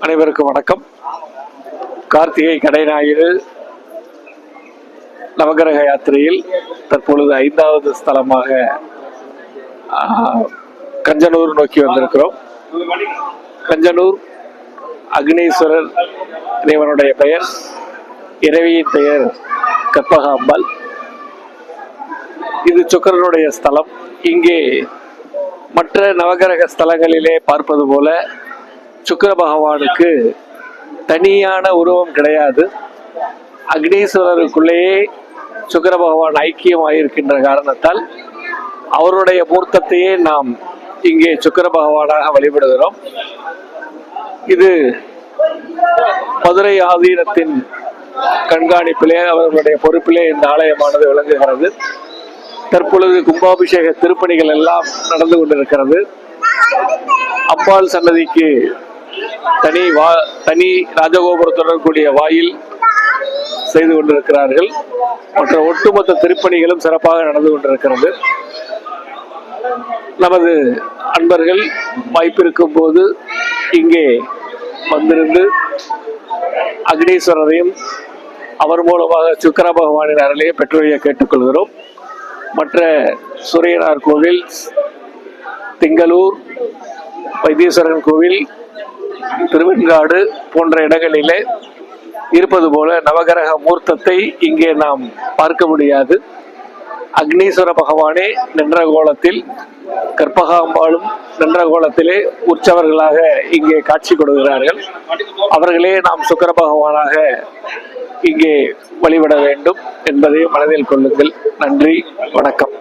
அனைவருக்கும் வணக்கம். கார்த்திகை கடைஞாயிறு நவகிரக யாத்திரையில் தற்பொழுது 5வது ஸ்தலமாக கஞ்சனூர் நோக்கி வந்திருக்கிறோம். கஞ்சனூர் அக்னீஸ்வரர் இறைவனுடைய பெயர், இறைவியின் பெயர் கற்பகாம்பாள். இது சுக்கிரனுடைய ஸ்தலம். இங்கே மற்ற நவகிரக ஸ்தலங்களிலே பார்ப்பது போல சுக்கிர பகவானுக்கு தனியான உருவம் கிடையாது. அக்னீஸ்வரருக்குள்ளேயே சுக்கிர பகவான் ஐக்கியமாயிருக்கின்ற காரணத்தால் அவருடைய மூர்த்தத்தையே நாம் இங்கே சுக்கிர பகவானாக வழிபடுகிறோம். இது மதுரை ஆதீனத்தின் கண்காணிப்பிலே, அவர்களுடைய பொறுப்பிலே இந்த ஆலயமானது விளங்குகிறது. தற்பொழுது கும்பாபிஷேக திருப்பணிகள் எல்லாம் நடந்து கொண்டிருக்கிறது. அம்பாள் சன்னதிக்கு தனி ராஜகோபுரத்துடன் கூடிய வாயில் செய்து கொண்டிருக்கிறார்கள். மற்ற ஒட்டுமொத்த திருப்பணிகளும் சிறப்பாக நடந்து கொண்டிருக்கிறது. நமது அன்பர்கள் வாய்ப்பிருக்கும் போது இங்கே வந்திருந்து அக்னீஸ்வரரையும் அவர் மூலமாக சுக்கிர பகவானின் அருளையே பெற்றோரையை கேட்டுக்கொள்கிறோம். மற்ற சூரியனார் கோவில், திங்களூர் வைத்தீஸ்வரன் கோவில், திருவெண்காடு போன்ற இடங்களிலே இருப்பது போல நவகிரக மூர்த்தத்தை இங்கே நாம் பார்க்க முடியாது. அக்னீஸ்வர பகவானே நின்ற கோலத்தில், கற்பகாம்பாளும் நின்ற கோலத்திலே உற்சவர்களாக இங்கே காட்சி கொடுக்கிறார்கள். அவர்களே நாம் சுக்கிர பகவானாக இங்கே வழிபட வேண்டும் என்பதை மனதில் கொள்ளுங்கள். நன்றி, வணக்கம்.